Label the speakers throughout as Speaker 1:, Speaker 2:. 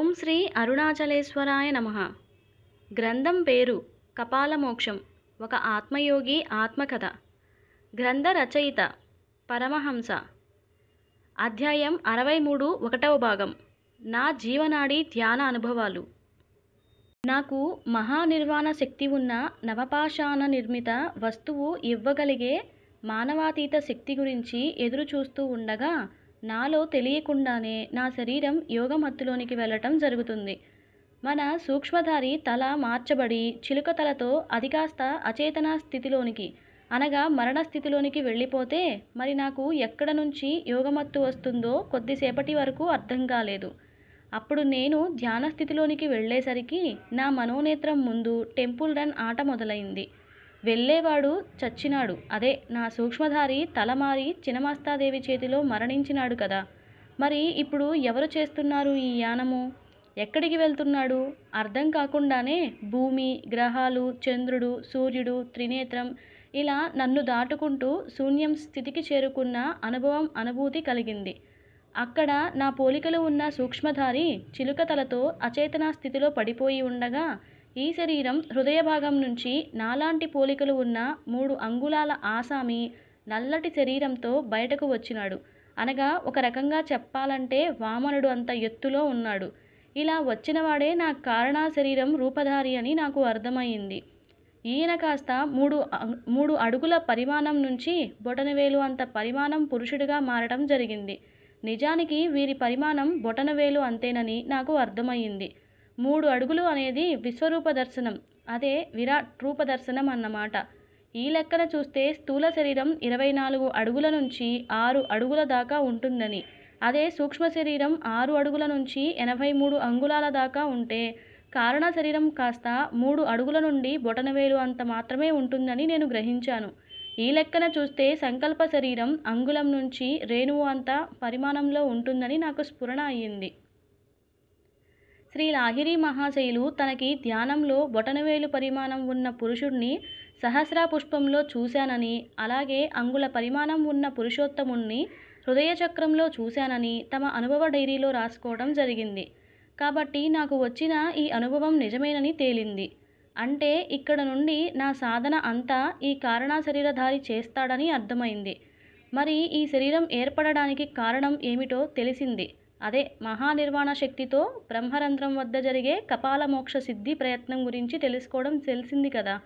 Speaker 1: ఓం శ్రీ అరుణాచలేశ్వరాయ నమః. గ్రంథం పేరు కపాలమోక్షం. ఒక ఆత్మయోగి ఆత్మకథ. గ్రంథ రచయిత పరమహంస. అధ్యాయం 63, 1వ భాగం. నా జీవనాడి ధ్యాన అనుభవాలు. నాకు మహానిర్వాణ శక్తి ఉన్న నవపాషాణ నిర్మిత వస్తువు ఇవ్వగలిగే మానవాతీత శక్తి గురించి ఎదురు చూస్తూ ఉండగా నాలో తెలియకుండానే నా శరీరం యోగమత్తులోనికి వెళ్ళటం జరుగుతుంది. మన సూక్ష్మధారి తల మార్చబడి చిలుక తలతో అది కాస్త అచేతన స్థితిలోనికి అనగా మరణ స్థితిలోనికి వెళ్ళిపోతే మరి నాకు ఎక్కడ నుంచి యోగమత్తు వస్తుందో కొద్దిసేపటి వరకు అర్థం కాలేదు. అప్పుడు నేను ధ్యాన స్థితిలోనికి వెళ్ళేసరికి నా మనోనేత్రం ముందు టెంపుల్ రన్ ఆట మొదలైంది. వెళ్ళేవాడు చచ్చినాడు. అదే నా సూక్ష్మధారి తలమారి చినమస్తాదేవి చేతిలో మరణించినాడు కదా. మరి ఇప్పుడు ఎవరు చేస్తున్నారు ఈ యానము? ఎక్కడికి వెళ్తున్నాడు? అర్థం కాకుండానే భూమి, గ్రహాలు, చంద్రుడు, సూర్యుడు, త్రినేత్రం ఇలా నన్ను దాటుకుంటూ శూన్యం స్థితికి చేరుకున్న అనుభూతి కలిగింది. అక్కడ నా పోలికలు ఉన్న సూక్ష్మధారి చిలుక తలతో అచేతన స్థితిలో పడిపోయి ఉండగా ఈ శరీరం హృదయ భాగం నుంచి నాలాంటి పోలికలు ఉన్న 3 అంగుళాల ఆసామి నల్లటి శరీరంతో బయటకు వచ్చినాడు. అనగా ఒక రకంగా చెప్పాలంటే వామనుడు అంత ఎత్తులో ఉన్నాడు. ఇలా వచ్చినవాడే నా కారణ శరీరం రూపధారి అని నాకు అర్థమైంది. ఈయన కాస్త 3 అడుగుల పరిమాణం నుంచి బొటనవేలు అంత పరిమాణం పురుషుడిగా మారటం జరిగింది. నిజానికి వీరి పరిమాణం బొటనవేలు అంతేనని నాకు అర్థమయ్యింది. 3 అడుగులు అనేది విశ్వరూప దర్శనం, అదే విరాట్ రూప దర్శనం అన్నమాట. ఈ లెక్కన చూస్తే స్థూల శరీరం 24 అడుగుల నుంచి 6 అడుగుల దాకా ఉంటుందని, అదే సూక్ష్మ శరీరం 6 అడుగుల నుంచి 83 అంగుళాల దాకా ఉంటే కారణ శరీరం కాస్త 3 అడుగుల నుండి బొటనవేలు అంత మాత్రమే ఉంటుందని నేను గ్రహించాను. ఈ లెక్కన చూస్తే సంకల్ప శరీరం అంగుళం నుంచి రేణువు అంత పరిమాణంలో ఉంటుందని నాకు స్ఫురణ అయ్యింది. శ్రీ లాహిరి మహాశయులు తనకి ధ్యానంలో బొటనవేలు పరిమాణం ఉన్న పురుషుణ్ణి సహస్ర పుష్పంలో చూశానని, అలాగే అంగుళ పరిమాణం ఉన్న పురుషోత్తముణ్ణి హృదయ చక్రంలో చూశానని తమ అనుభవ డైరీలో రాసుకోవడం జరిగింది. కాబట్టి నాకు వచ్చిన ఈ అనుభవం నిజమేనని తేలింది. అంటే ఇక్కడ నుండి నా సాధన అంతా ఈ కారణ శరీరధారి చేస్తాడని అర్థమైంది. మరి ఈ శరీరం ఏర్పడడానికి కారణం ఏమిటో తెలిసింది. అదే మహానిర్వాణ శక్తితో బ్రహ్మరంధ్రం వద్ద జరిగే కపాలమోక్ష సిద్ధి ప్రయత్నం గురించి తెలిసింది కదా.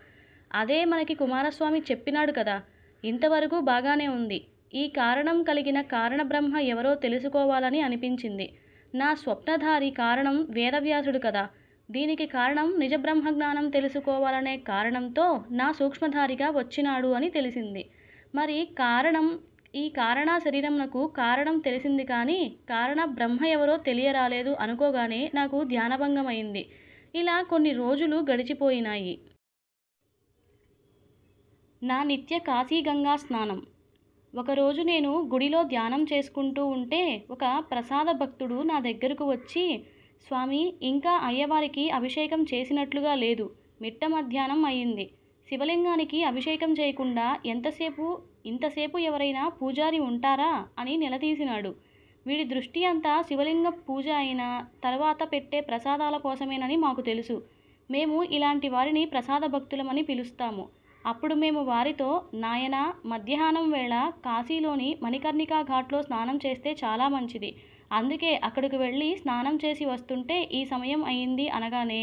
Speaker 1: అదే మనకి కుమారస్వామి చెప్పినాడు కదా. ఇంతవరకు బాగానే ఉంది. ఈ కారణం కలిగిన కారణ బ్రహ్మ ఎవరో తెలుసుకోవాలని అనిపించింది. నా స్వప్నధారి కారణం వేదవ్యాసుడు కదా. దీనికి కారణం నిజ బ్రహ్మజ్ఞానం తెలుసుకోవాలనే కారణంతో నా సూక్ష్మధారిగా వచ్చినాడు అని తెలిసింది. మరి ఈ కారణ శరీరంనకు కారణం తెలిసింది కానీ కారణ బ్రహ్మ ఎవరో తెలియరాలేదు అనుకోగానే నాకు ధ్యానభంగమైంది. ఇలా కొన్ని రోజులు గడిచిపోయినాయి. నా నిత్య కాశీగంగా స్నానం. ఒకరోజు నేను గుడిలో ధ్యానం చేసుకుంటూ ఉంటే ఒక ప్రసాద భక్తుడు నా దగ్గరకు వచ్చి, స్వామి, ఇంకా అయ్యవారికి అభిషేకం చేసినట్లుగా లేదు. మిట్ట మధ్యాహ్నం అయింది. శివలింగానికి అభిషేకం చేయకుండా ఇంతసేపు ఎవరైనా పూజారి ఉంటారా అని నిలదీసినాడు. వీడి దృష్టి అంతా శివలింగ పూజ అయిన తర్వాత పెట్టే ప్రసాదాల కోసమేనని మాకు తెలుసు. మేము ఇలాంటి వారిని ప్రసాద భక్తులమని పిలుస్తాము. అప్పుడు మేము వారితో, నాయనా, మధ్యాహ్నం వేళ కాశీలోని మణికర్ణికా ఘాట్లో స్నానం చేస్తే చాలా మంచిది. అందుకే అక్కడికి వెళ్ళి స్నానం చేసి వస్తుంటే ఈ సమయం అయింది అనగానే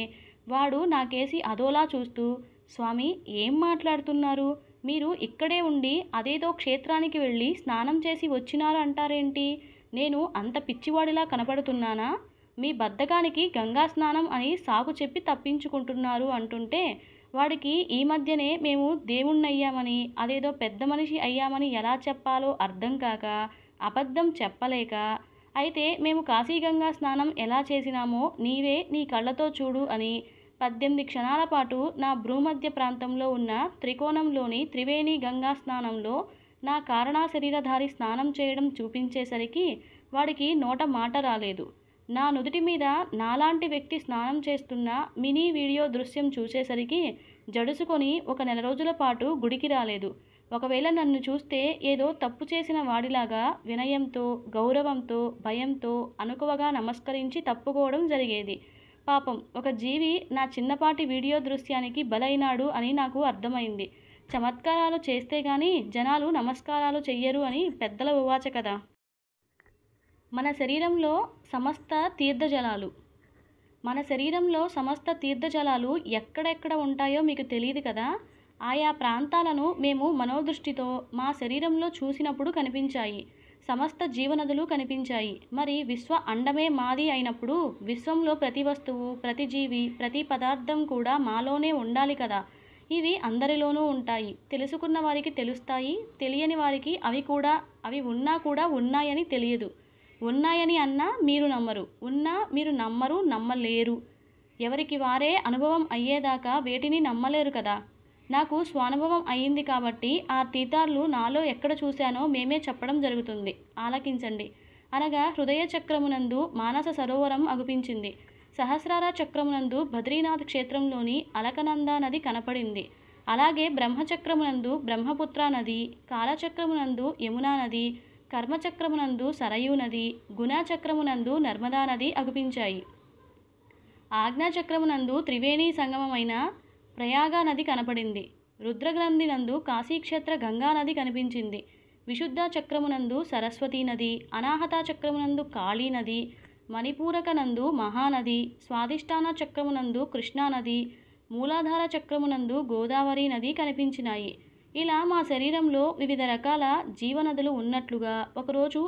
Speaker 1: వాడు నాకేసి అదోలా చూస్తూ, స్వామి, ఏం మాట్లాడుతున్నారు? మీరు ఇక్కడే ఉండి అదేదో క్షేత్రానికి వెళ్ళి స్నానం చేసి వచ్చినారు అంటారేంటి? నేను అంత పిచ్చివాడిలా కనపడుతున్నానా? మీ బద్ధకానికి గంగా స్నానం అని సాకు చెప్పి తప్పించుకుంటున్నారు అంటుంటే వాడికి ఈ మధ్యనే మేము దేవుణ్ణయ్యామని, అదేదో పెద్ద మనిషి అయ్యామని ఎలా చెప్పాలో అర్థం కాక అబద్ధం చెప్పలేక, అయితే మేము కాశీగంగా స్నానం ఎలా చేసినామో నీవే నీ కళ్ళతో చూడు అని 18 క్షణాల పాటు నా భ్రూమధ్య ప్రాంతంలో ఉన్న త్రికోణంలోని త్రివేణి గంగా స్నానంలో నా కారణ శరీరధారి స్నానం చేయడం చూపించేసరికి వాడికి నోట మాట రాలేదు. నా నుదుటి మీద నాలాంటి వ్యక్తి స్నానం చేస్తున్న మినీ వీడియో దృశ్యం చూసేసరికి జడుసుకొని 1 నెల రోజుల పాటు గుడికి రాలేదు. ఒకవేళ నన్ను చూస్తే ఏదో తప్పు చేసిన వాడిలాగా వినయంతో, గౌరవంతో, భయంతో అణకువగా నమస్కరించి తప్పుకోవడం జరిగేది. పాపం ఒక జీవి నా చిన్నపాటి వీడియో దృశ్యానికి బలైనాడు అని నాకు అర్థమైంది. చమత్కారాలు చేస్తే గాని జనాలు నమస్కారాలు చెయ్యరు అని పెద్దల ఉవాచ కదా. మన శరీరంలో సమస్త తీర్థజలాలు ఎక్కడెక్కడ ఉంటాయో మీకు తెలియదు కదా. ఆయా ప్రాంతాలను మేము మనోదృష్టితో మా శరీరంలో చూసినప్పుడు కనిపించాయి. సమస్త జీవనదులు కనిపించాయి. మరి విశ్వ అండమే మాది అయినప్పుడు విశ్వంలో ప్రతి వస్తువు, ప్రతి జీవి, ప్రతి పదార్థం కూడా మాలోనే ఉండాలి కదా. ఇవి అందరిలోనూ ఉంటాయి. తెలుసుకున్న వారికి తెలుస్తాయి, తెలియని వారికి అవి ఉన్నా కూడా ఉన్నాయని తెలియదు. ఉన్నాయని అన్నా మీరు నమ్మరు, ఉన్నా మీరు నమ్మరు, నమ్మలేరు. ఎవరికి వారే అనుభవం అయ్యేదాకా వేటిని నమ్మలేరు కదా. నాకు స్వానుభవం అయ్యింది కాబట్టి ఆ తీర్థాలు నాలో ఎక్కడ చూశానో మేమే చెప్పడం జరుగుతుంది. ఆలకించండి అనగా హృదయ చక్రమునందు మానస సరోవరం అగుపించింది. సహస్రార చక్రమునందు బద్రీనాథ్ క్షేత్రంలోని అలకనంద నది కనపడింది. అలాగే బ్రహ్మచక్రమునందు బ్రహ్మపుత్ర నది, కాలచక్రమునందు యమునా నది, కర్మచక్రమునందు సరయూ నది, గుణచక్రమునందు నర్మదా నది అగుపించాయి. ఆజ్ఞాచక్రమునందు త్రివేణి సంగమమైన ప్రయాగ నది కనపడింది. రుద్రగ్రంథి నందు కాశీక్షేత్ర గంగా నది కనిపించింది. విశుద్ధ చక్రమునందు సరస్వతీ నది, అనాహత చక్రమునందు కాళీ నది, మణిపూరక నందు మహానది, స్వాధిష్టాన చక్రమునందు కృష్ణానది, మూలాధార చక్రమునందు గోదావరి నది కనిపించినాయి. ఇలా మా శరీరంలో వివిధ రకాల జీవనదులు ఉన్నట్లుగా ఒకరోజు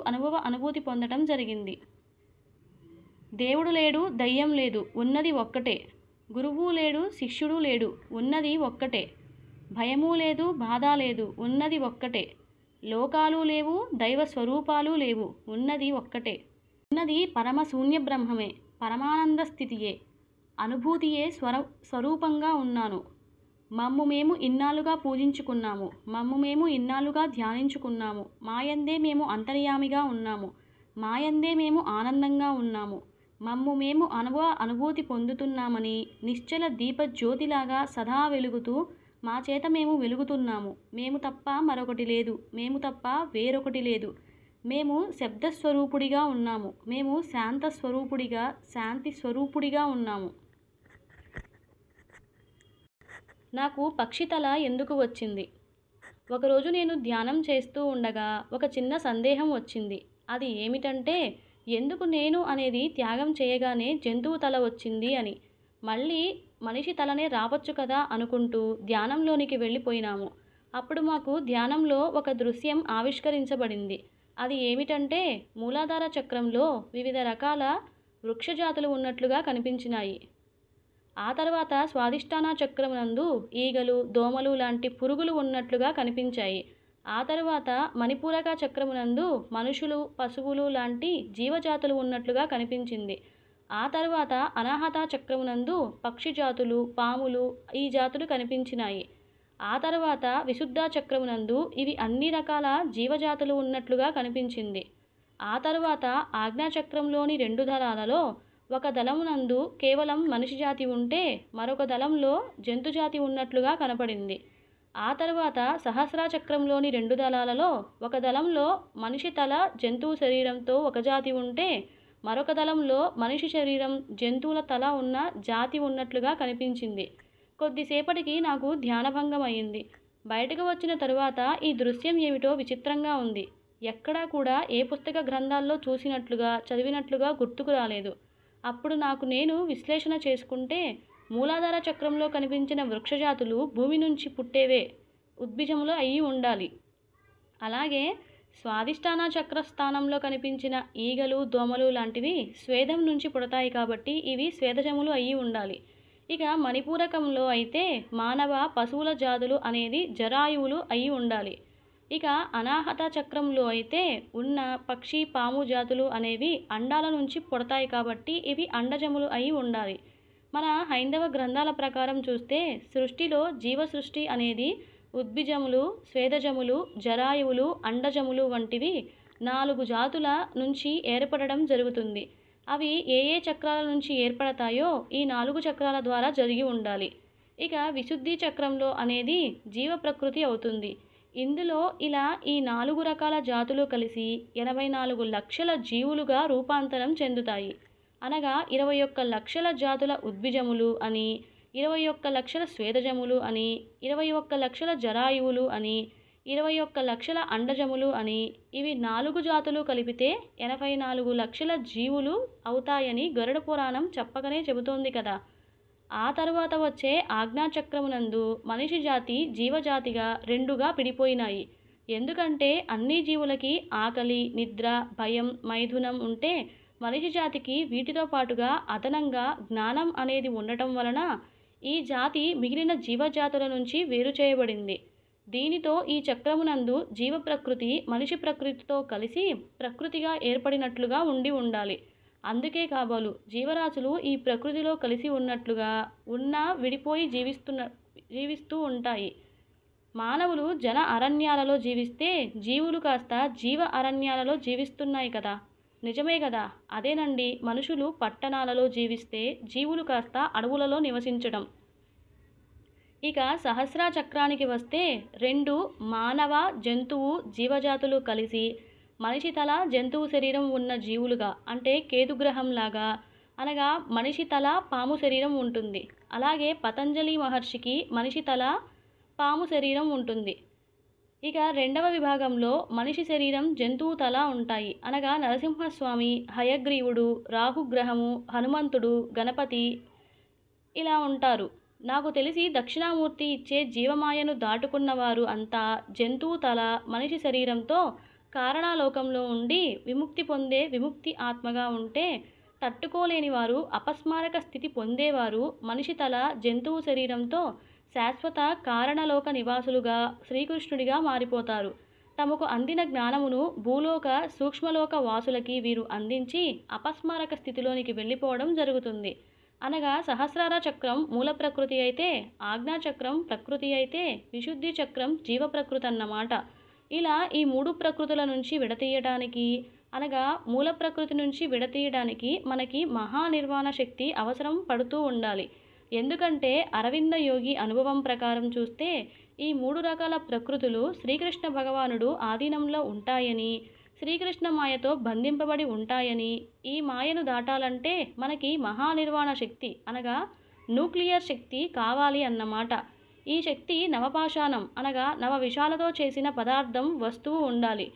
Speaker 1: అనుభూతి పొందటం జరిగింది. దేవుడు లేడు, దయ్యం లేదు, ఉన్నది ఒక్కటే. గురువు లేడు, శిష్యుడు లేడు, ఉన్నది ఒక్కటే. భయము లేదు, బాధ లేదు, ఉన్నది ఒక్కటే. లోకాలు లేవు, దైవ స్వరూపాలు లేవు, ఉన్నది ఒక్కటే. ఉన్నది పరమశూన్య బ్రహ్మమే, పరమానంద స్థితియే, అనుభూతియే స్వరూపంగా ఉన్నాను. మమ్ము మేము ఇన్నాళ్ళుగా పూజించుకున్నాము, మమ్ము మేము ఇన్నాళ్ళుగా ధ్యానించుకున్నాము. మాయందే మేము అంతర్యామిగా ఉన్నాము, మాయందే మేము ఆనందంగా ఉన్నాము. మమ్ము మేము అనుభూతి పొందుతున్నామని నిశ్చల దీపజ్యోతిలాగా సదా వెలుగుతూ మా చేత మేము వెలుగుతున్నాము. మేము తప్ప మరొకటి లేదు, మేము తప్ప వేరొకటి లేదు. మేము శబ్దస్వరూపుడిగా ఉన్నాము, మేము శాంతి స్వరూపుడిగా ఉన్నాము. నాకు పక్షితల ఎందుకు వచ్చింది? ఒకరోజు నేను ధ్యానం చేస్తూ ఉండగా ఒక చిన్న సందేహం వచ్చింది. అది ఏమిటంటే, ఎందుకు నేను అనేది త్యాగం చేయగానే జంతువు తల వచ్చింది అని. మళ్ళీ మనిషి తలనే రావచ్చు కదా అనుకుంటూ ధ్యానంలోనికి వెళ్ళిపోయినాము. అప్పుడు మాకు ధ్యానంలో ఒక దృశ్యం ఆవిష్కరించబడింది. అది ఏమిటంటే, మూలాధార చక్రంలో వివిధ రకాల వృక్షజాతులు ఉన్నట్లుగా కనిపించినాయి. ఆ తర్వాత స్వాధిష్టాన చక్రమునందు ఈగలు, దోమలు లాంటి పురుగులు ఉన్నట్లుగా కనిపించాయి. ఆ తరువాత మణిపూరక చక్రమునందు మనుషులు, పశువులు లాంటి జీవజాతులు ఉన్నట్లుగా కనిపించింది. ఆ తరువాత అనాహత చక్రమునందు పక్షి జాతులు, పాములు, ఈ జాతులు కనిపించినాయి. ఆ తరువాత విశుద్ధ చక్రమునందు ఇవి అన్ని రకాల జీవజాతులు ఉన్నట్లుగా కనిపించింది. ఆ తరువాత ఆజ్ఞాచక్రంలోని 2 దళాలలో ఒక దళమునందు కేవలం మనిషి జాతి ఉంటే మరొక దళంలో జంతుజాతి ఉన్నట్లుగా కనపడింది. ఆ తర్వాత సహస్ర చక్రంలోని 2 దళాలలో ఒక దళంలో మనిషి తల, జంతువు శరీరంతో ఒక జాతి ఉంటే మరొక దళంలో మనిషి శరీరం, జంతువుల తల ఉన్న జాతి ఉన్నట్లుగా కనిపించింది. కొద్దిసేపటికి నాకు ధ్యానభంగం అయింది. బయటకు వచ్చిన తరువాత ఈ దృశ్యం ఏమిటో విచిత్రంగా ఉంది. ఎక్కడా కూడా ఏ పుస్తక గ్రంథాల్లో చూసినట్లుగా, చదివినట్లుగా గుర్తుకు రాలేదు. అప్పుడు నాకు నేను విశ్లేషణ చేసుకుంటే, మూలాధార చక్రంలో కనిపించిన వృక్షజాతులు భూమి నుంచి పుట్టేవే, ఉద్భిజములు అయి ఉండాలి. అలాగే స్వాధిష్టాన చక్ర స్థానంలో కనిపించిన ఈగలు, దోమలు లాంటివి స్వేదం నుంచి పుడతాయి కాబట్టి ఇవి స్వేదజములు అయి ఉండాలి. ఇక మణిపూరకంలో అయితే మానవ, పశువుల జాతులు అనేది జరాయువులు అయి ఉండాలి. ఇక అనాహత చక్రంలో అయితే ఉన్న పక్షి, పాము జాతులు అనేవి అండాల నుంచి పుడతాయి కాబట్టి ఇవి అండజములు అయి ఉండాలి. మన హైందవ గ్రంథాల ప్రకారం చూస్తే సృష్టిలో జీవ సృష్టి అనేది ఉద్భిజములు, స్వేదజములు, జరాయువులు, అండజములు వంటివి 4 జాతుల నుంచి ఏర్పడడం జరుగుతుంది. అవి ఏ ఏ చక్రాల నుంచి ఏర్పడతాయో ఈ 4 చక్రాల ద్వారా జరిగి ఉండాలి. ఇక విశుద్ధి చక్రంలో అనేది జీవ ప్రకృతి అవుతుంది. ఇందులో ఇలా ఈ 4 రకాల జాతులు కలిసి 84 లక్షల జీవులుగా రూపాంతరం చెందుతాయి. అనగా 21 లక్షల జాతుల ఉద్భిజములు అని, 21 లక్షల స్వేదజములు అని, 21 లక్షల జరాయువులు అని, 21 లక్షల అండజములు అని, ఇవి 4 జాతులు కలిపితే 84 లక్షల జీవులు అవుతాయని గరుడ పురాణం చెప్పకనే చెబుతోంది కదా. ఆ తరువాత వచ్చే ఆజ్ఞాచక్రమునందు మనిషి జాతి జీవజాతిగా రెండుగా విడిపోయినాయి. ఎందుకంటే అన్ని జీవులకి ఆకలి, నిద్ర, భయం, మైథునం ఉంటే మనిషి జాతికి వీటితో పాటుగా అదనంగా జ్ఞానం అనేది ఉండటం వలన ఈ జాతి మిగిలిన జీవజాతుల నుంచి వేరు చేయబడింది. దీనితో ఈ చక్రమునందు జీవ ప్రకృతి మనిషి ప్రకృతితో కలిసి ప్రకృతిగా ఏర్పడినట్లుగా ఉండాలి. అందుకే కాబోలు జీవరాశులు ఈ ప్రకృతిలో కలిసి ఉన్నట్లుగా విడిపోయి జీవిస్తూ ఉంటాయి. మానవులు జన అరణ్యాలలో జీవిస్తే జీవులు కాస్త జీవ అరణ్యాలలో జీవిస్తున్నాయి కదా. నిజమే కదా. అదేనండి, మనుషులు పట్టణాలలో జీవిస్తే జీవులు కాస్త అడవులలో నివసించడం. ఇక సహస్ర చక్రానికి వస్తే 2 మానవ జంతువు జీవజాతులు కలిసి మనిషి తల జంతువు శరీరం ఉన్న జీవులుగా, అంటే కేతుగ్రహంలాగా, అనగా మనిషి తల పాము శరీరం ఉంటుంది. అలాగే పతంజలి మహర్షికి మనిషి తల పాము శరీరం ఉంటుంది. ఇక 2వ విభాగంలో మనిషి శరీరం జంతువు తల ఉంటాయి. అనగా నరసింహస్వామి, హయగ్రీవుడు, రాహుగ్రహము, హనుమంతుడు, గణపతి ఇలా ఉంటారు. నాకు తెలిసి దక్షిణామూర్తి ఇచ్చే జీవమాయను దాటుకున్నవారు అంతా జంతువు తల మనిషి శరీరంతో కారణాలోకంలో ఉండి విముక్తి పొందే విముక్తి ఆత్మగా ఉంటే, తట్టుకోలేని వారు అపస్మారక స్థితి పొందేవారు మనిషి తల జంతువు శరీరంతో శాశ్వత కారణలోక నివాసులుగా శ్రీకృష్ణుడిగా మారిపోతారు. తమకు అందిన జ్ఞానమును భూలోక సూక్ష్మలోక వాసులకి వీరు అందించి అపస్మారక స్థితిలోనికి వెళ్ళిపోవడం జరుగుతుంది. అనగా సహస్రార చక్రం మూల ప్రకృతి అయితే, ఆజ్ఞాచక్రం ప్రకృతి అయితే, విశుద్ధి చక్రం జీవ ప్రకృతి అన్నమాట. ఇలా ఈ 3 ప్రకృతుల నుంచి విడతీయడానికి, అనగా మూల ప్రకృతి నుంచి విడతీయడానికి మనకి మహానిర్వాణ శక్తి అవసరం పడుతూ ఉండాలి. ఎందుకంటే అరవింద యోగి అనుభవం ప్రకారం చూస్తే ఈ 3 రకాల ప్రకృతులు శ్రీకృష్ణ భగవానుడు ఆధీనంలో ఉంటాయని, శ్రీకృష్ణ మాయతో బంధింపబడి ఉంటాయని, ఈ మాయను దాటాలంటే మనకి మహానిర్వాణ శక్తి అనగా న్యూక్లియర్ శక్తి కావాలి అన్నమాట. ఈ శక్తి నవపాషాణం అనగా నవ విషాలతో చేసిన పదార్థం వస్తువు ఉండాలి.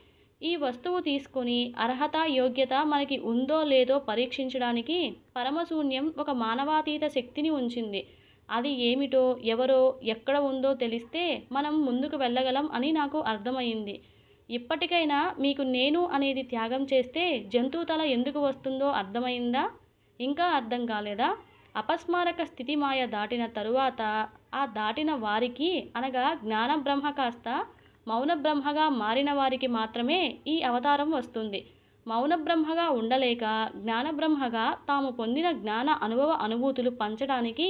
Speaker 1: ఈ వస్తువు తీసుకొని అర్హత యోగ్యత మనకి ఉందో లేదో పరీక్షించడానికి పరమశూన్యం ఒక మానవాతీత శక్తిని ఉంచింది. అది ఏమిటో ఎవరో ఎక్కడ ఉందో తెలిస్తే మనం ముందుకు వెళ్ళగలం అని నాకు అర్థమైంది. ఇప్పటికైనా మీకు నేను అనేది త్యాగం చేస్తే జంతువు తల ఎందుకు వస్తుందో అర్థమైందా? ఇంకా అర్థం కాలేదా? అపస్మారక స్థితి మాయ దాటిన తరువాత ఆ దాటిన వారికి, అనగా జ్ఞాన బ్రహ్మ కాస్త మౌన బ్రహ్మగా మారిన వారికి మాత్రమే ఈ అవతారం వస్తుంది. మౌన బ్రహ్మగా ఉండలేక జ్ఞాన బ్రహ్మగా తాము పొందిన జ్ఞాన అనుభవ అనుభూతులు పంచడానికి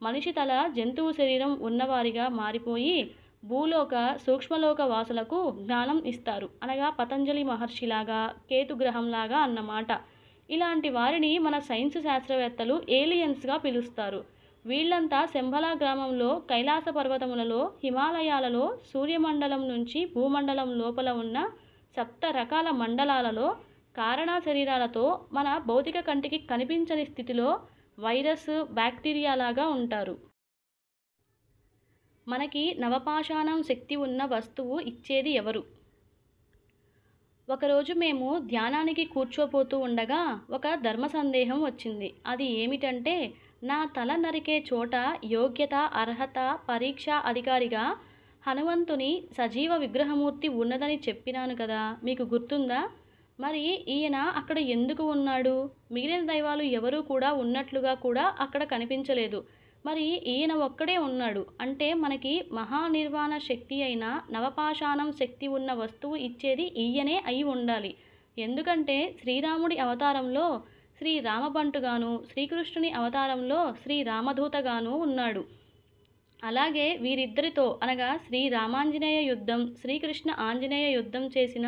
Speaker 1: మనిషి తల జంతువు శరీరం ఉన్నవారిగా మారిపోయి భూలోక సూక్ష్మలోక వాసులకు జ్ఞానం ఇస్తారు. అనగా పతంజలి మహర్షిలాగా, కేతుగ్రహంలాగా అన్నమాట. ఇలాంటి వారిని మన సైన్స్ శాస్త్రవేత్తలు ఏలియన్స్గా పిలుస్తారు. వీళ్ళంతా శంభలా గ్రామంలో, కైలాస పర్వతములలో, హిమాలయాలలో, సూర్యమండలం నుంచి భూమండలం లోపల ఉన్న 7 రకాల మండలాలలో కారణ శరీరాలతో మన భౌతిక కంటికి కనిపించని స్థితిలో వైరస్, బ్యాక్టీరియాలాగా ఉంటారు. మనకి నవపాషాణం శక్తి ఉన్న వస్తువు ఇచ్చేది ఎవరు? ఒకరోజు మేము ధ్యానానికి కూర్చోపోతూ ఉండగా ఒక ధర్మ సందేహం వచ్చింది. అది ఏమిటంటే, నా తల నరికే చోట యోగ్యత, అర్హత, పరీక్ష అధికారిగా హనుమంతుని సజీవ విగ్రహమూర్తి ఉన్నదని చెప్పినాను కదా, మీకు గుర్తుందా? మరి ఈయన అక్కడ ఎందుకు ఉన్నాడు? మిగిలిన దైవాలు ఎవరూ కూడా ఉన్నట్లుగా కూడా అక్కడ కనిపించలేదు. మరి ఈయన ఒక్కడే ఉన్నాడు అంటే మనకి మహానిర్వాణ శక్తి అయిన నవపాషాణం శక్తి ఉన్న వస్తువు ఇచ్చేది ఈయనే అయి ఉండాలి. ఎందుకంటే శ్రీరాముడి అవతారంలో శ్రీ రామబంటుగాను, శ్రీకృష్ణుని అవతారంలో శ్రీ రామదూతగాను ఉన్నాడు. అలాగే వీరిద్దరితో, అనగా శ్రీ రామాంజనేయ యుద్ధం, శ్రీకృష్ణ ఆంజనేయ యుద్ధం చేసిన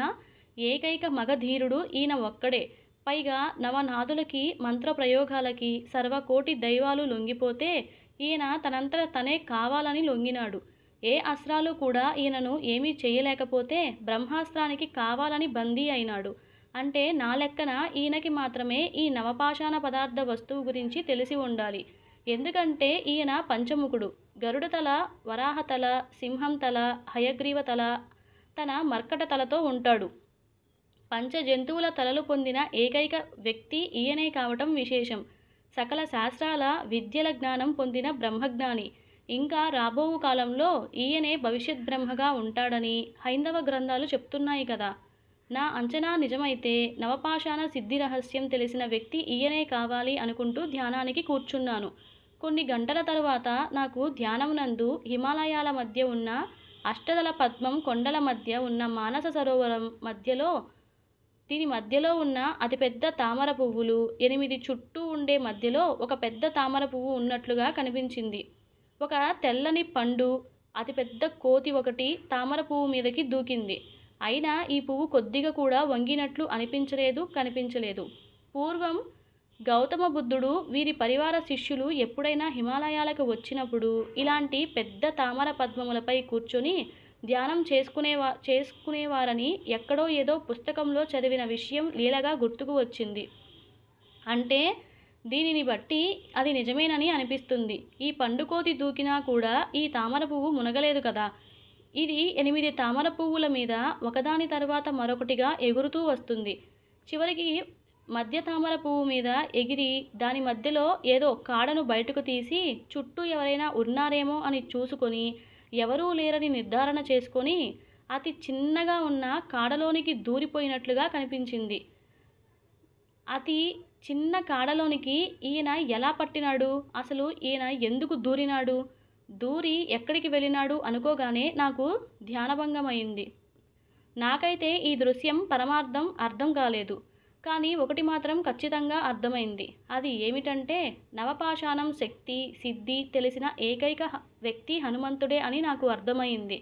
Speaker 1: ఏకైక మగధీరుడు ఈయన ఒక్కడే. పైగా నవనాథులకి, మంత్రప్రయోగాలకి సర్వకోటి దైవాలు లొంగిపోతే ఈయన తనంతట తనే కావాలని లొంగినాడు. ఏ అస్త్రాలు కూడా ఈయనను ఏమీ చేయలేకపోతే బ్రహ్మాస్త్రానికి కావాలని బందీ అయినాడు. అంటే నా లెక్కన ఈయనకి మాత్రమే ఈ నవపాషాణ పదార్థ వస్తువు గురించి తెలిసి ఉండాలి. ఎందుకంటే ఈయన పంచముఖుడు. గరుడ తల, వరాహ తల, సింహం తల, హయగ్రీవ తల, తన మర్కట తలతో ఉంటాడు. పంచ జంతువుల తలలు పొందిన ఏకైక వ్యక్తి ఈయనే కావటం విశేషం. సకల శాస్త్రాల విద్యల జ్ఞానం పొందిన బ్రహ్మజ్ఞాని. ఇంకా రాబోవు కాలంలో ఈయనే భవిష్యత్ బ్రహ్మగా ఉంటాడని హైందవ గ్రంథాలు చెప్తున్నాయి కదా. నా అంచనా నిజమైతే నవపాషాణ సిద్ధి రహస్యం తెలిసిన వ్యక్తి ఈయనే కావాలి అనుకుంటూ ధ్యానానికి కూర్చున్నాను. కొన్ని గంటల తరువాత నాకు ధ్యానమునందు హిమాలయాల మధ్య ఉన్న అష్టదళ పద్మం కొండల మధ్య ఉన్న మానస సరోవరం మధ్యలో, దీని మధ్యలో ఉన్న అతిపెద్ద తామర పువ్వులు 8 చుట్టూ ఉండే మధ్యలో ఒక పెద్ద తామర పువ్వు ఉన్నట్లుగా కనిపించింది. ఒక తెల్లని పండు, అతిపెద్ద కోతి ఒకటి తామర పువ్వు మీదకి దూకింది. అయినా ఈ పువ్వు కొద్దిగా కూడా వంగినట్లు కనిపించలేదు. పూర్వం గౌతమ బుద్ధుడు వీరి పరివార శిష్యులు ఎప్పుడైనా హిమాలయాలకు వచ్చినప్పుడు ఇలాంటి పెద్ద తామర పద్మములపై కూర్చొని ధ్యానం చేసుకునేవారని ఎక్కడో ఏదో పుస్తకంలో చదివిన విషయం లీలగా గుర్తుకు వచ్చింది. అంటే దీనిని బట్టి అది నిజమేనని అనిపిస్తుంది. ఈ పండుకోతి దూకినా కూడా ఈ తామర పువ్వు మునగలేదు కదా. ఇది 8 తామర పువ్వుల మీద ఒకదాని తర్వాత మరొకటిగా ఎగురుతూ వస్తుంది. చివరికి మధ్య తామర పువ్వు మీద ఎగిరి దాని మధ్యలో ఏదో కాడను బయటకు తీసి చుట్టూ ఎవరైనా ఉన్నారేమో అని చూసుకొని, ఎవరూ లేరని నిర్ధారణ చేసుకొని అతి చిన్నగా ఉన్న కాడలోనికి దూరిపోయినట్లుగా కనిపించింది. అతి చిన్న కాడలోనికి ఈయన ఎలా పట్టినాడు? అసలు ఈయన ఎందుకు దూరినాడు? దూరి ఎక్కడికి వెళ్ళినాడు అనుకోగానే నాకు ధ్యానభంగమైంది. నాకైతే ఈ దృశ్యం పరమార్థం అర్థం కాలేదు. కానీ ఒకటి మాత్రం ఖచ్చితంగా అర్థమైంది. అది ఏమిటంటే నవపాషాణం శక్తి సిద్ధి తెలిసిన ఏకైక వ్యక్తి హనుమంతుడే అని నాకు అర్థమైంది.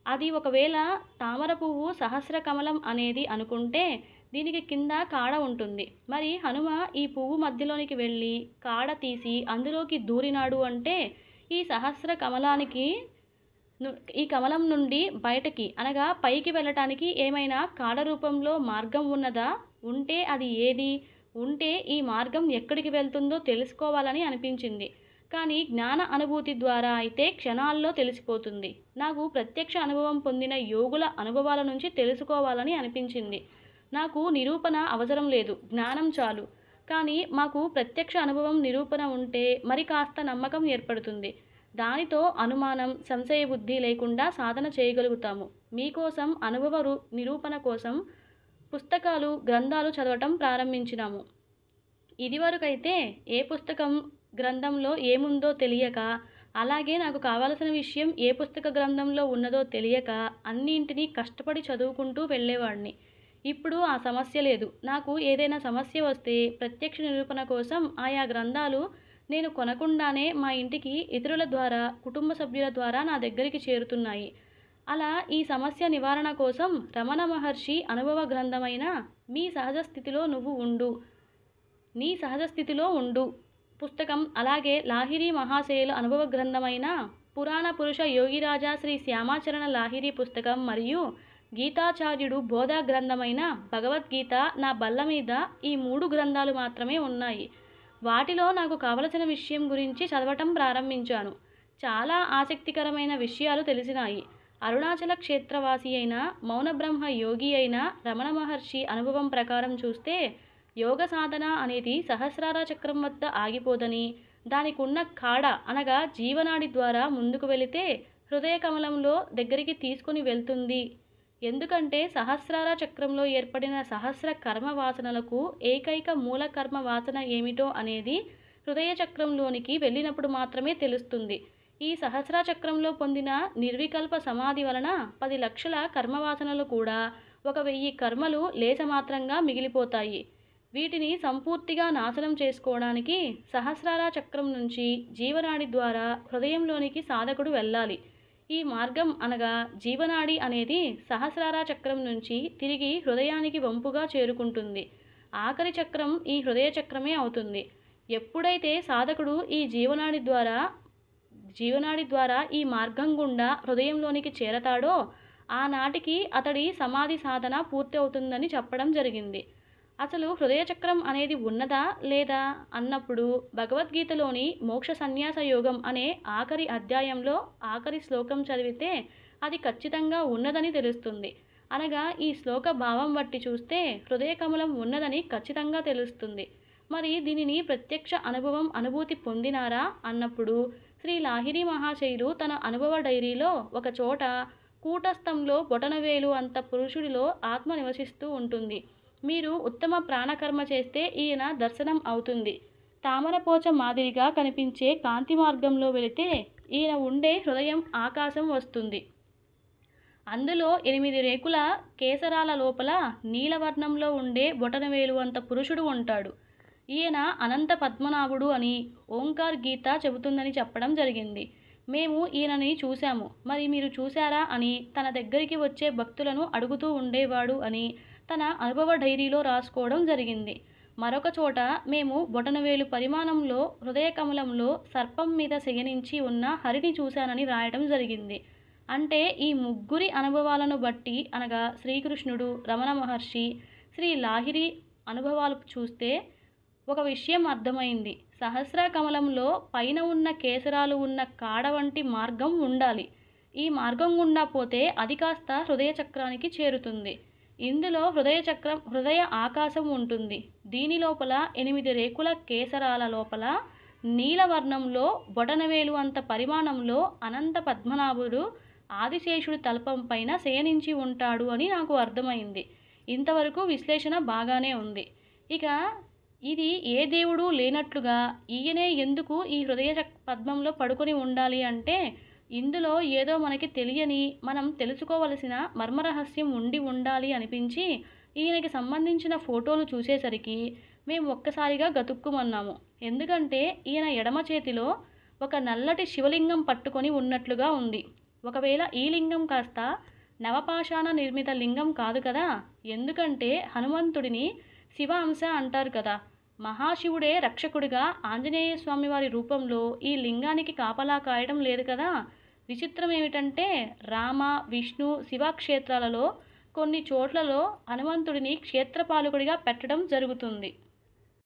Speaker 1: అది ఒకవేళ తామర పువ్వు సహస్ర కమలం అనేది అనుకుంటే దీనికి కింద కాడ ఉంటుంది. మరి హనుమ ఈ పువ్వు మధ్యలోనికి వెళ్ళి కాడ తీసి అందులోకి దూరినాడు అంటే ఈ సహస్ర కమలానికి ఈ కమలం నుండి బయటకి అనగా పైకి వెళ్ళటానికి ఏమైనా కాడ రూపంలో మార్గం ఉన్నదా? ఉంటే అది ఏది? ఉంటే ఈ మార్గం ఎక్కడికి వెళ్తుందో తెలుసుకోవాలని అనిపించింది. కానీ జ్ఞాన అనుభూతి ద్వారా అయితే క్షణాల్లో తెలిసిపోతుంది. నాకు ప్రత్యక్ష అనుభవం పొందిన యోగుల అనుభవాల నుంచి తెలుసుకోవాలని అనిపించింది. నాకు నిరూపణ అవసరం లేదు, జ్ఞానం చాలు. కానీ మాకు ప్రత్యక్ష అనుభవం నిరూపణ ఉంటే మరి కాస్త నమ్మకం ఏర్పడుతుంది. దానితో అనుమానం సంశయ బుద్ధి లేకుండా సాధన చేయగలుగుతాము. మీకోసం అనుభవ నిరూపణ కోసం పుస్తకాలు గ్రంథాలు చదవటం ప్రారంభించినాము. ఇదివరకైతే ఏ పుస్తకం గ్రంథంలో ఏముందో తెలియక, అలాగే నాకు కావలసిన విషయం ఏ పుస్తక గ్రంథంలో ఉన్నదో తెలియక అన్నింటినీ కష్టపడి చదువుకుంటూ వెళ్ళేవాడిని. ఇప్పుడు ఆ సమస్య లేదు. నాకు ఏదైనా సమస్య వస్తే ప్రత్యక్ష నిరూపణ కోసం ఆయా గ్రంథాలు నేను కొనకుండానే మా ఇంటికి ఇతరుల ద్వారా, కుటుంబ సభ్యుల ద్వారా నా దగ్గరికి చేరుతున్నాయి. అలా ఈ సమస్య నివారణ కోసం రమణ మహర్షి అనుభవ గ్రంథమైన నీ సహజ స్థితిలో ఉండు పుస్తకం, అలాగే లాహిరి మహాశయుల అనుభవ గ్రంథమైన పురాణ పురుష యోగిరాజా శ్రీ శ్యామాచరణ లాహిరి పుస్తకం మరియు గీతాచార్యుడు బోధా గ్రంథమైన భగవద్గీత నా బల్ల మీద ఈ 3 గ్రంథాలు మాత్రమే ఉన్నాయి. వాటిలో నాకు కావలసిన విషయం గురించి చదవటం ప్రారంభించాను. చాలా ఆసక్తికరమైన విషయాలు తెలిసినాయి. అరుణాచల క్షేత్రవాసి అయిన మౌనబ్రహ్మ యోగి అయిన రమణ మహర్షి అనుభవం ప్రకారం చూస్తే యోగ సాధన అనేది సహస్రార చక్రం వద్ద ఆగిపోదని, దానికున్న కాడ అనగా జీవనాడి ద్వారా ముందుకు వెళితే హృదయ కమలంలో దగ్గరికి తీసుకుని వెళ్తుంది. ఎందుకంటే సహస్రార చక్రంలో ఏర్పడిన సహస్ర కర్మ వాసనలకు ఏకైక మూల కర్మ వాసన ఏమిటో అనేది హృదయ చక్రంలోనికి వెళ్ళినప్పుడు మాత్రమే తెలుస్తుంది. ఈ సహస్ర చక్రంలో పొందిన నిర్వికల్ప సమాధి వలన 10 లక్షల కర్మవాసనలు కూడా 1000 కర్మలు లేసమాత్రంగా మిగిలిపోతాయి. వీటిని సంపూర్తిగా నాశనం చేసుకోవడానికి సహస్రార చక్రం నుంచి జీవనాడి ద్వారా హృదయంలోనికి సాధకుడు వెళ్ళాలి. ఈ మార్గం అనగా జీవనాడి అనేది సహస్రార చక్రం నుంచి తిరిగి హృదయానికి వంపుగా చేరుకుంటుంది. ఆఖరి చక్రం ఈ హృదయ చక్రమే అవుతుంది. ఎప్పుడైతే సాధకుడు ఈ జీవనాడి ద్వారా జీవనాడి ద్వారా ఈ మార్గం గుండా హృదయంలోనికి చేరతాడో ఆనాటికి అతడి సమాధి సాధన పూర్తి అవుతుందని చెప్పడం జరిగింది. అసలు హృదయ చక్రం అనేది ఉన్నదా లేదా అన్నప్పుడు భగవద్గీతలోని మోక్ష సన్యాస యోగం అనే ఆఖరి అధ్యాయంలో ఆఖరి శ్లోకం చదివితే అది ఖచ్చితంగా ఉన్నదని తెలుస్తుంది. అనగా ఈ శ్లోక భావం బట్టి చూస్తే హృదయ కమలం ఉన్నదని ఖచ్చితంగా తెలుస్తుంది. మరి దీనిని ప్రత్యక్ష అనుభూతి పొందినారా అన్నప్పుడు శ్రీ లాహిరి మహాశయులు తన అనుభవ డైరీలో ఒక చోట కూటస్థంలో బొటనవేలు అంత పురుషుడిలో ఆత్మ నివసిస్తూ ఉంటుంది. మీరు ఉత్తమ ప్రాణకర్మ చేస్తే ఈయన దర్శనం అవుతుంది. తామరపోచ మాదిరిగా కనిపించే కాంతి మార్గంలో వెళితే ఈయన ఉండే హృదయం ఆకాశం వస్తుంది. అందులో 8 రేకుల కేసరాల లోపల నీలవర్ణంలో ఉండే బొటనవేలు అంత పురుషుడు ఉంటాడు. ఈయన అనంత పద్మనాభుడు అని ఓంకార్ గీత చెబుతుందని చెప్పడం జరిగింది. మేము ఈయనని చూశాము, మరి మీరు చూశారా అని తన దగ్గరికి వచ్చే భక్తులను అడుగుతూ ఉండేవాడు అని తన అనుభవ డైరీలో రాసుకోవడం జరిగింది. మరొక చోట మేము బొటనవేలు పరిమాణంలో హృదయ కమలంలో సర్పం మీద శయనించి ఉన్న హరిని చూశానని రాయడం జరిగింది. అంటే ఈ ముగ్గురి అనుభవాలను బట్టి అనగా శ్రీకృష్ణుడు, రమణ మహర్షి, శ్రీ లాహిరి అనుభవాలు చూస్తే ఒక విషయం అర్థమైంది. సహస్ర కమలంలో పైన ఉన్న కేసరాలు ఉన్న కాడ వంటి మార్గం ఉండాలి. ఈ మార్గం గుండా పోతే అది కాస్త హృదయ చక్రానికి చేరుతుంది. ఇందులో హృదయ ఆకాశం ఉంటుంది. దీని లోపల 8 రేకుల కేసరాల లోపల నీలవర్ణంలో బొటనవేలు అంత పరిమాణంలో అనంత పద్మనాభుడు ఆదిశేషుడి తల్పం పైన శయనించి ఉంటాడు అని నాకు అర్థమైంది. ఇంతవరకు విశ్లేషణ బాగానే ఉంది. ఇక ఇది ఏ దేవుడు లేనట్లుగా ఈయనే ఎందుకు ఈ హృదయ పద్మంలో పడుకొని ఉండాలి అంటే ఇందులో ఏదో మనకి తెలియని, మనం తెలుసుకోవలసిన మర్మరహస్యం ఉండాలి అనిపించి ఈయనకి సంబంధించిన ఫోటోలు చూసేసరికి మేము ఒక్కసారిగా గతుక్కుమన్నాము. ఎందుకంటే ఈయన ఎడమ చేతిలో ఒక నల్లటి శివలింగం పట్టుకొని ఉన్నట్లుగా ఉంది. ఒకవేళ ఈ లింగం కాస్త నవపాషాణ నిర్మిత లింగం కాదు కదా. ఎందుకంటే హనుమంతుడిని శివ అంశ అంటారు కదా. మహాశివుడే రక్షకుడిగా ఆంజనేయ స్వామి వారి రూపంలో ఈ లింగానికి కాపలా కాయడం లేదు కదా. విచిత్రం ఏమిటంటే రామ, విష్ణు, శివ క్షేత్రాలలో కొన్ని చోట్లలో హనుమంతుడిని క్షేత్రపాలకుడిగా పెట్టడం జరుగుతుంది.